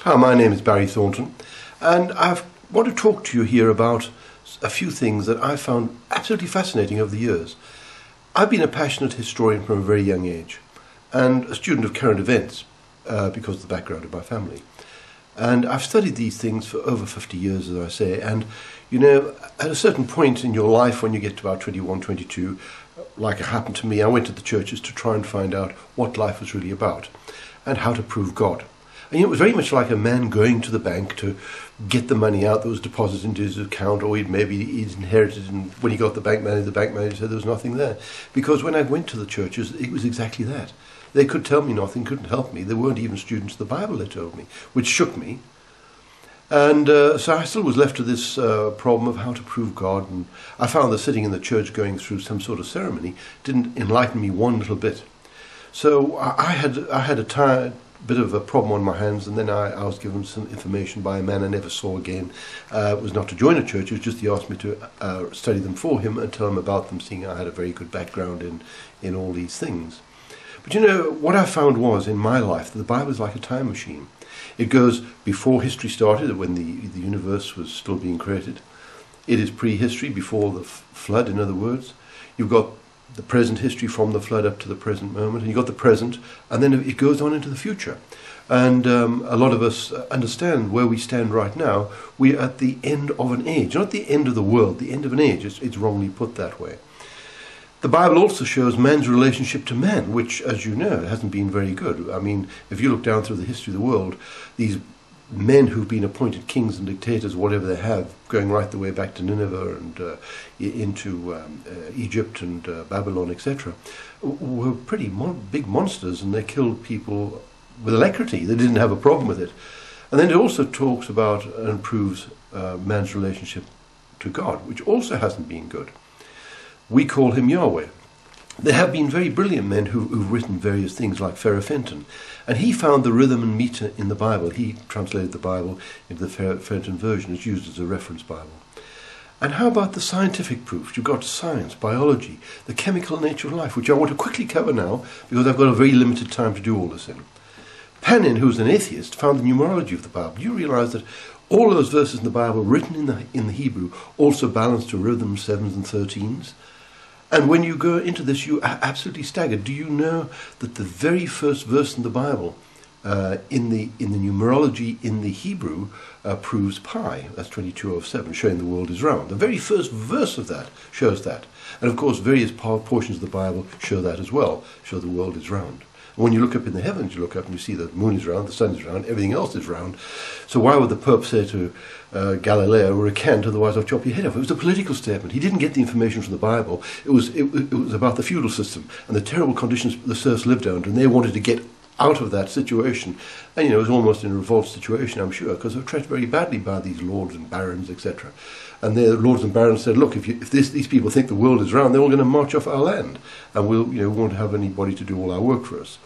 Hi, my name is Barry Thornton, and I want to talk to you here about a few things that I found absolutely fascinating over the years. I've been a passionate historian from a very young age, and a student of current events because of the background of my family. And I've studied these things for over 50 years, as I say, and you know, at a certain point in your life when you get to about 21, 22, like it happened to me, I went to the churches to try and find out what life was really about and how to prove God. And it was very much like a man going to the bank to get the money out that was deposited into his account, or he'd inherited, and when he got the bank manager said there was nothing there. Because when I went to the churches, it was exactly that. They could tell me nothing, couldn't help me. They weren't even students of the Bible, they told me, which shook me. And so I still was left to this problem of how to prove God. And I found that sitting in the church going through some sort of ceremony didn't enlighten me one little bit. So I had a bit of a problem on my hands, and then I was given some information by a man I never saw again. It was not to join a church, it was just he asked me to study them for him and tell him about them, seeing I had a very good background in all these things. But you know, what I found was in my life that the Bible is like a time machine. It goes before history started, when the universe was still being created. It is prehistory, before the flood, in other words. You've got the present history from the flood up to the present moment, and you've got the present, and then it goes on into the future. And a lot of us understand where we stand right now. We're at the end of an age, not the end of the world, the end of an age. It's wrongly put that way. The Bible also shows man's relationship to man, which, as you know, hasn't been very good. I mean, if you look down through the history of the world, these men who've been appointed kings and dictators, whatever they have, going right the way back to Nineveh and into Egypt and Babylon, etc., were pretty big monsters, and they killed people with alacrity. They didn't have a problem with it. And then it also talks about and proves man's relationship to God, which also hasn't been good. We call him Yahweh. There have been very brilliant men who've written various things, like Fenton, and he found the rhythm and meter in the Bible. He translated the Bible into the Fenton version. It's used as a reference Bible. And how about the scientific proofs? You've got science, biology, the chemical nature of life, which I want to quickly cover now because I've got a very limited time to do all this in. Panin, who's an atheist, found the numerology of the Bible. You realize that all those verses in the Bible written in the Hebrew also balance to rhythms, 7s and 13s. And when you go into this, you are absolutely staggered. Do you know that the very first verse in the Bible, in the numerology in the Hebrew, proves pi? That's 2207, showing the world is round. The very first verse of that shows that. And of course, various portions of the Bible show that as well, show the world is round. And when you look up in the heavens, you look up and you see that the moon is round, the sun is round, everything else is round. So why would the Pope say to Galileo, recant, otherwise I'll chop your head off? It was a political statement. He didn't get the information from the Bible. It was about the feudal system and the terrible conditions the serfs lived under, and they wanted to get out of that situation. And you know, it was almost in a revolt situation, I'm sure, because they were treated very badly by these lords and barons, etc. And the lords and barons said, look, if these people think the world is round, they're all going to march off our land, and we won't have anybody to do all our work for us.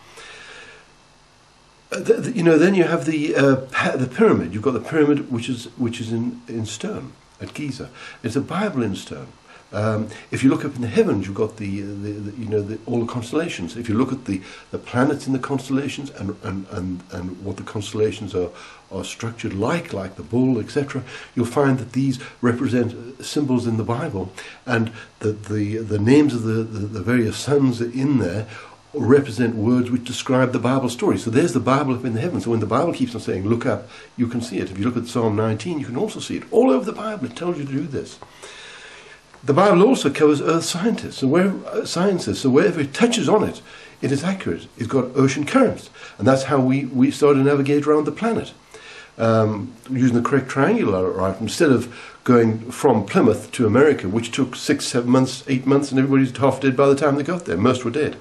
Then you have the pyramid. You've got the pyramid, which is in stone at Giza. It's a Bible in stone. If you look up in the heavens, you've got all the constellations. If you look at the planets in the constellations and what the constellations are structured like the bull, etc., you'll find that these represent symbols in the Bible, and the names of the various suns in there represent words which describe the Bible story. So there's the Bible up in the heavens. So when the Bible keeps on saying, look up, you can see it. If you look at Psalm 19, you can also see it. All over the Bible, it tells you to do this. The Bible also covers earth scientists, so wherever it touches on it, it is accurate. It's got ocean currents, and that's how we start to navigate around the planet. Using the correct triangular right, instead of going from Plymouth to America, which took 6, 7 months, 8 months, and everybody's half dead by the time they got there. Most were dead.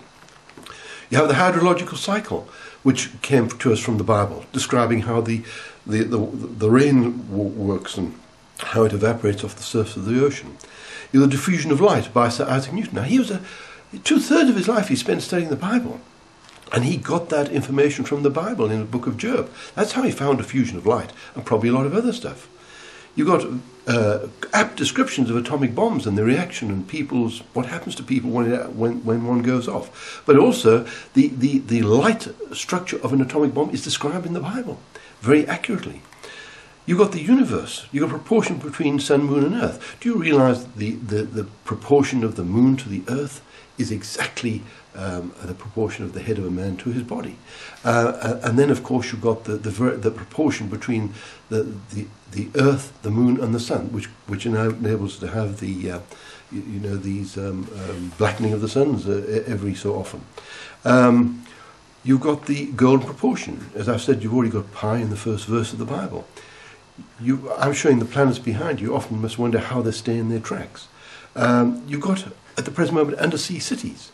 You have the hydrological cycle, which came to us from the Bible, describing how the rain works and how it evaporates off the surface of the ocean. You have the diffusion of light by Sir Isaac Newton. Now, he was 2/3 of his life he spent studying the Bible, and he got that information from the Bible in the book of Job. That's how he found diffusion of light, and probably a lot of other stuff. You've got apt descriptions of atomic bombs and the reaction and what happens to people when one goes off. But also the light structure of an atomic bomb is described in the Bible very accurately. You've got the universe. You've got proportion between sun, moon and earth. Do you realize the proportion of the moon to the earth is exactly the proportion of the head of a man to his body? And then, of course, you've got the proportion between the earth, the moon and the sun, which enables to have the these blackening of the suns every so often. You've got the golden proportion. As I've said, you've already got pi in the first verse of the Bible. I'm showing the planets behind you. Often must wonder how they stay in their tracks. You've got, at the present moment, undersea cities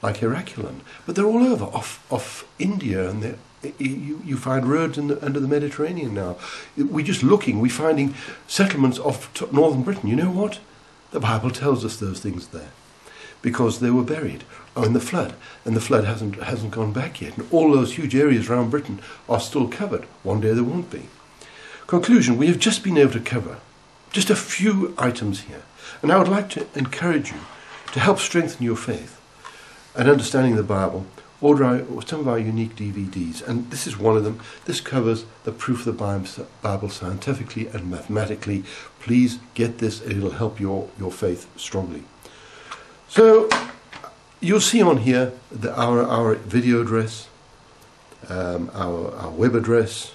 like Herculean, but they're all over, off India, and you find roads under the Mediterranean now. We're just looking, we're finding settlements off northern Britain. You know what? The Bible tells us those things there, because they were buried in the flood, and the flood hasn't gone back yet, and all those huge areas around Britain are still covered. One day there won't be. Conclusion, we have just been able to cover just a few items here, and I would like to encourage you to help strengthen your faith and understanding the Bible. Order some of our unique DVDs, and this is one of them. This covers the proof of the Bible scientifically and mathematically. Please get this, and it'll help your faith strongly. So you'll see on here our video address, our web address,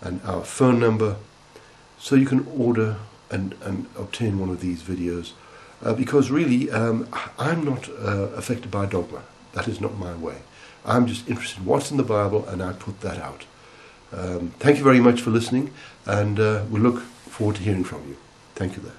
and our phone number, so you can order and obtain one of these videos, because really I'm not affected by dogma. That is not my way. I'm just interested in what's in the Bible, and I put that out. Thank you very much for listening, and we look forward to hearing from you. Thank you there.